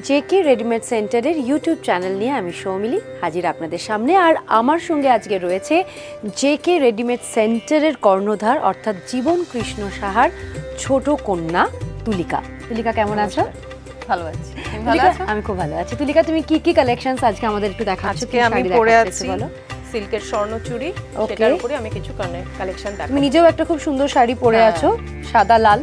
JK readymade সেন্টারের YouTube channel নিয়ে আমি সৌমিলি হাজির আপনাদের সামনে। আর আমার সঙ্গে আজকে রয়েছে জেকে রেডিমেড সেন্টারের কর্ণধার অর্থাৎ জীবন কৃষ্ণ সাহার ছোট কন্যা তুলিকা। তুলিকা কেমন আছো? ভালো আছি। আমি খুব ভালো আছি। তুলিকা, তুমি কি কি কালেকশনস আজকে আমাদের একটু দেখাচ্ছ? আজকে আমি পরে আছি সিল্কের স্বর্ণচুড়ি, সেটার উপরে আমি কিছু কালেকশন দেখাবো। তুমি নিজেও একটা খুব সুন্দর শাড়ি পরে আছো, সাদা লাল,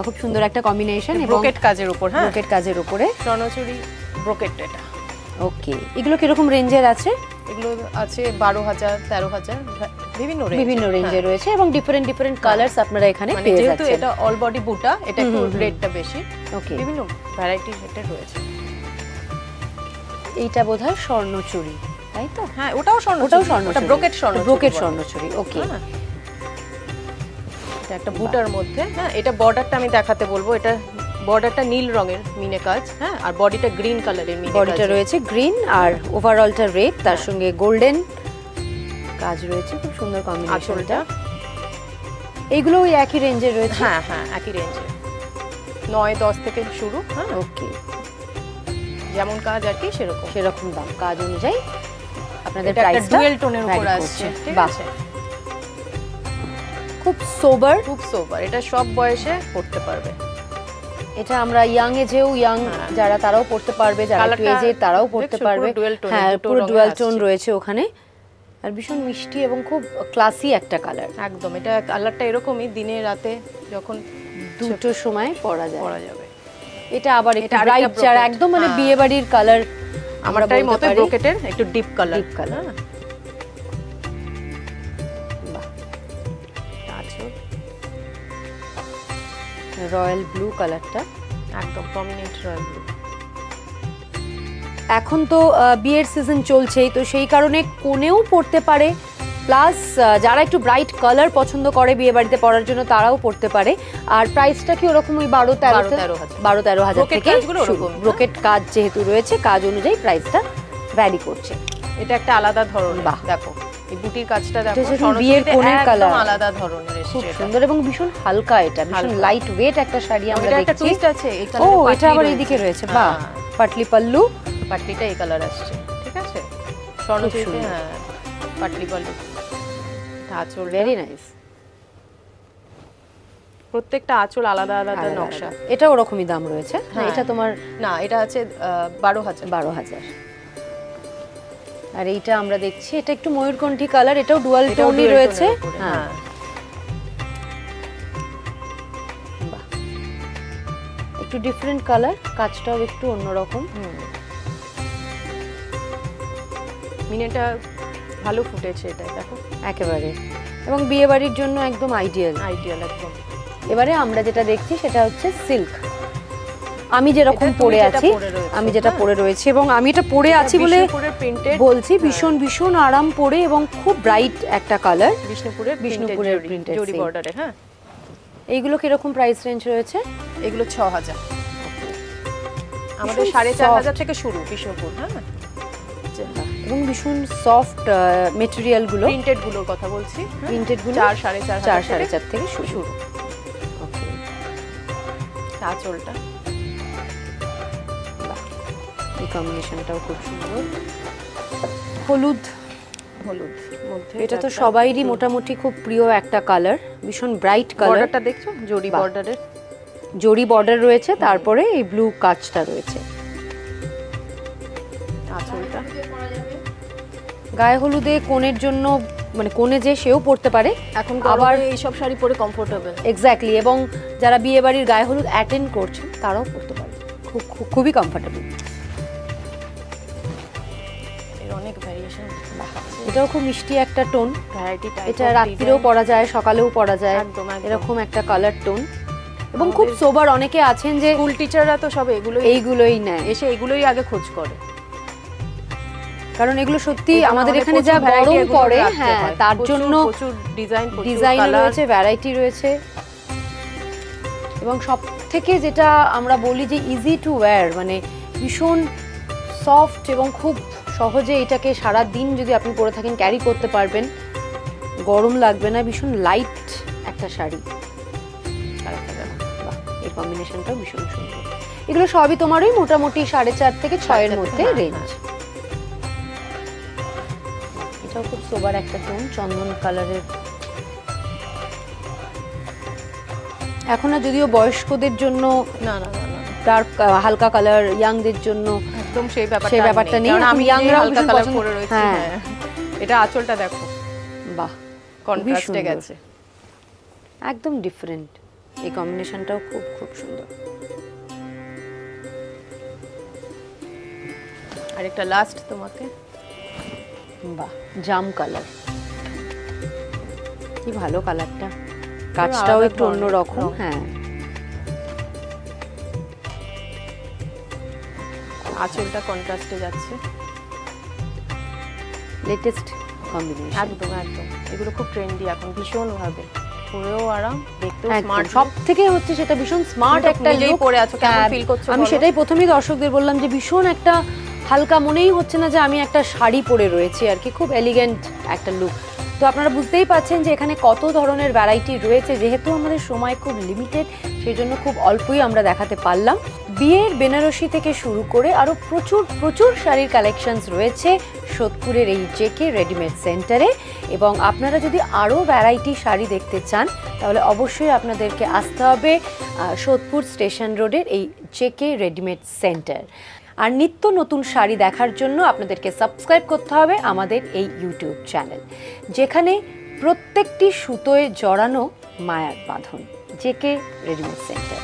খুব সুন্দর একটা কম্বিনেশন, ব্রোকেট কাজের উপর। হ্যাঁ, ব্রোকেট কাজের উপরে স্বর্ণচুড়ি ব্রোকেট। এটা ওকে। এগুলো কিরকম রেঞ্জের আছে? এগুলো আছে 12,000 13,000, বিভিন্ন রেঞ্জে রয়েছে এবং ডিফারেন্ট ডিফারেন্ট কালারস আপনারা এখানে পেয়ে যাচ্ছেন। যেহেতু এটা অল বডি বুটা, এটা একটু রেটটা বেশি। ওকে, বিভিন্ন ভ্যারাইটি সেটা রয়েছে। এইটা বোধহয় স্বর্ণচুড়ি, তাই তো? হ্যাঁ, ওটাও স্বর্ণচুড়ি, ওটা ব্রোকেট স্বর্ণচুড়ি। ওকে, এটা একটা বুটার মধ্যে। হ্যাঁ, এটা বর্ডারটা আমি দেখাতে বলবো। এটা বর্ডারটা নীল রঙের মিনে কাজ। হ্যাঁ, আর বডিটা গ্রিন কালারের মিনে কাজ। বডিটা রয়েছে গ্রিন আর ওভারঅলটা রেড, তার সঙ্গে গোল্ডেন কাজ রয়েছে, খুব সুন্দর কম্বিনেশনটা। এইগুলো ওই একই রেঞ্জে রয়েছে? হ্যাঁ হ্যাঁ, একই রেঞ্জে, 9-10 থেকে শুরু। হ্যাঁ, ওকে, যেমন কাজ আর কি সেরকম দাম, কাজ অনুযায়ী আপনাদের প্রাইসটা ডুয়েল টোনের উপর আসছে। ঠিক আছে, খুব সোবার। এটা সব বয়সে পড়তে পারবে। এটা আমরা ইয়াং এজেও, ইয়াং যারা তারাও পড়তে পারবে, যারা একটু এজের তারাও পড়তে পারবে। হ্যাঁ, পুরো ডুয়াল টোন রয়েছে ওখানে, আর ভীষণ মিষ্টি এবং খুব ক্লাসি একটা কালার। একদম, এটা কালারটা এরকমই দিনে রাতে যখন দুটোর সময় পরা যাবে। এটা আবার একটু ব্রাইট, যারা একদম মানে বিয়ে বাড়ির কালার, আমারটাই মতো ব্রোকেটের একটু ডিপ কালার। রয়্যাল ব্লু কালারটা, একদম প্রমিনেন্ট রয়্যাল ব্লু। এখন তো বিয়ের সিজন চলছেই, তো সেই কারণে কোনেও পড়তে পারে, প্লাস যারা একটু ব্রাইট কালার পছন্দ করে বিয়ে বাড়িতে পরার জন্য তারাও পড়তে পারে। আর প্রাইসটা কি ওরকম ওই 12-13 হাজার থেকে ব্রোকেট কাজ যেহেতু রয়েছে, কাজ অনুযায়ী প্রাইসটা ভ্যারি করছে। এটা একটা আলাদা ধরন। দেখো এই বুটির কাজটা দেখো, বিয়ের কোণের কালার আলাদা ধরনের, খুব সুন্দর এবং ভীষণ হালকা। এটা ভীষণ লাইট ওয়েট একটা শাড়ি আমরা দেখছি। একটা টুইস্ট আছে, ও এটা আবার এইদিকে রয়েছে। বাহ, পাটলি পাল্লু, পাটলিটা এই কালার আসছে। ঠিক আছে, স্বর্ণচুড়িতে হ্যাঁ পাটলি পাল্লু, আঁচল ভেরি নাইস। প্রত্যেকটা আঁচল আলাদা আলাদা নকশা। এটা ওরকমই দাম রয়েছে না? এটা তোমার না, এটা আছে 12,000। আর এইটা আমরা দেখছি, এটা একটু ময়ূরকণ্ঠী কালার, এটাও ডুয়াল টোনই রয়েছে। হ্যাঁ, বাহ, একটু ডিফারেন্ট কালার, কাজটাও একটু অন্যরকম। মিনেটা ভালো ফুটেছে, এটা দেখো একেবারে, এবং বিয়ে বাড়ির জন্য একদম আইডিয়াল একদম। এবারে আমরা যেটা দেখছি সেটা হচ্ছে সিল্ক। আমি যেরকম পরে আছি, আমি যেটা পরে রয়েছে এবং আমি এটা পরে আছি বলে বলছি, ভীষণ ভীষণ আরাম পরে এবং খুব ব্রাইট একটা কালার, বিষ্ণুপুরের প্রিন্টেড জরি বর্ডারে। হ্যাঁ, এইগুলো কিরকম প্রাইস রেঞ্জ রয়েছে? এগুলো 6,000, আমাদের 4,500 থেকে শুরু বিষ্ণুপুর। হ্যাঁ, এবং ভীষণ সফট মেটেরিয়াল গুলো, প্রিন্টেড গুলোর কথা বলছি। প্রিন্টেড গুলো 4-4.5 থেকে শুরু। ওকে, আঁচলটা এই কম্বিনেশনটাও খুব সুন্দর, হলুদ মধ্যে। এটা তো সবাইরই মোটামুটি খুব প্রিয় একটা কালার, ভীষণ ব্রাইট কালার। বর্ডারটা দেখছো, জরি বর্ডার রয়েছে, তারপরে এই ব্লু কাজটা রয়েছে। আঁচলটা গায়ে হলুদে কোণের জন্য, মানে কোণে যে সেও পড়তে পারে এখন, আবার এইসব শাড়ি পরে কমফোর্টেবল। এক্স্যাক্টলি, এবং যারা বিয়ে বাড়ির গায়ে হলুদ অ্যাটেন্ড করছেন তারাও পড়তে পারে, খুবই কমফোর্টেবল। অনেক ভ্যারিয়েশন, এটাও খুব মিষ্টি একটা টোন, এটা রাত্রিরেও পরা যায়, সকালেও পরা যায়, এরকম একটা কালার টোন, এবং খুব সোবার। অনেকে আছেন যে স্কুল টিচাররা তো সব এইগুলোই নেয়, এসে এগুলোই আগে খোঁজ করে, কারণ এগুলো সত্যি আমাদের এখানে যা গরম পড়ে, হ্যাঁ তার জন্য প্রচুর ডিজাইন রয়েছে, ভ্যারাইটি রয়েছে। এবং সব থেকে যেটা আমরা বলি যে ইজি টু ওয়্যার, মানে ভীষণ সফট এবং খুব সহজে এটাকে সারা দিন যদি আপনি পরে থাকেন ক্যারি করতে পারবেন, গরম লাগবে না, ভীষণ লাইট একটা শাড়ি। এই কম্বিনেশনটাও ভীষণ সুন্দর। এগুলো সবই তোমার ওই মোটামুটি 4.5 থেকে 6 মধ্যে হ্যাঁ, রেঞ্জ। এটাও খুব সোবার একটা টোন, চন্দন কালারের। এখন না যদিও বয়স্কদের জন্য না না না না ডার্ক হালকা কালার, ইয়াংদের জন্য একদম সেই ব্যাপারটা নেই। কারণ আমি ইয়াংরা হালকা কালার পরে রয়েছি। হ্যাঁ, হ্যাঁ, এটা আঁচলটা দেখো, বাহ, কন্ট্রাস্টে গেছে, একদম ডিফারেন্ট। এই কম্বিনেশনটাও খুব খুব সুন্দর। আর একটা লাস্ট তোমাকে, বাহ, জাম কালার, কি ভালো কালারটা, কাজটাও একটু অন্যরকম। হ্যাঁ, আঁচলটা কন্ট্রাস্টে যাচ্ছে, লেটেস্ট কম্বিনেশন। একদম একদম। এগুলো খুব ট্রেন্ডি এখন ভীষণ ভাবে, পরেও আরাম, দেখতেও স্মার্ট। স্মার্ট। সবথেকে হচ্ছে সেটা ভীষণ স্মার্ট একটা নিজেই লুক পরে আছো, কেমন ফিল করছো? আমি সেটাই প্রথমেই দর্শকদের বললাম যে ভীষণ একটা হালকা, মনেই হচ্ছে না যে আমি একটা শাড়ি পরে রয়েছি আর কি, খুব এলিগেন্ট একটা লুক। তো আপনারা বুঝতেই পাচ্ছেন যে এখানে কত ধরনের ভ্যারাইটি রয়েছে। যেহেতু আমাদের সময় খুব লিমিটেড, সেই জন্য খুব অল্পই আমরা দেখাতে পারলাম। বিয়ের বেনারসি থেকে শুরু করে আরও প্রচুর প্রচুর শাড়ির কালেকশনস রয়েছে সোদপুরের এই জেকে রেডিমেড সেন্টারে। এবং আপনারা যদি আরও ভ্যারাইটি শাড়ি দেখতে চান তাহলে অবশ্যই আপনাদেরকে আসতে হবে সোদপুর স্টেশন রোডের এই জেকে রেডিমেড সেন্টার। আর নিত্য নতুন শাড়ি দেখার জন্য আপনাদেরকে সাবস্ক্রাইব করতে হবে আমাদের এই ইউটিউব চ্যানেল, যেখানে প্রত্যেকটি সুতোয় জড়ানো মায়ার বাঁধন। J K readymade centre.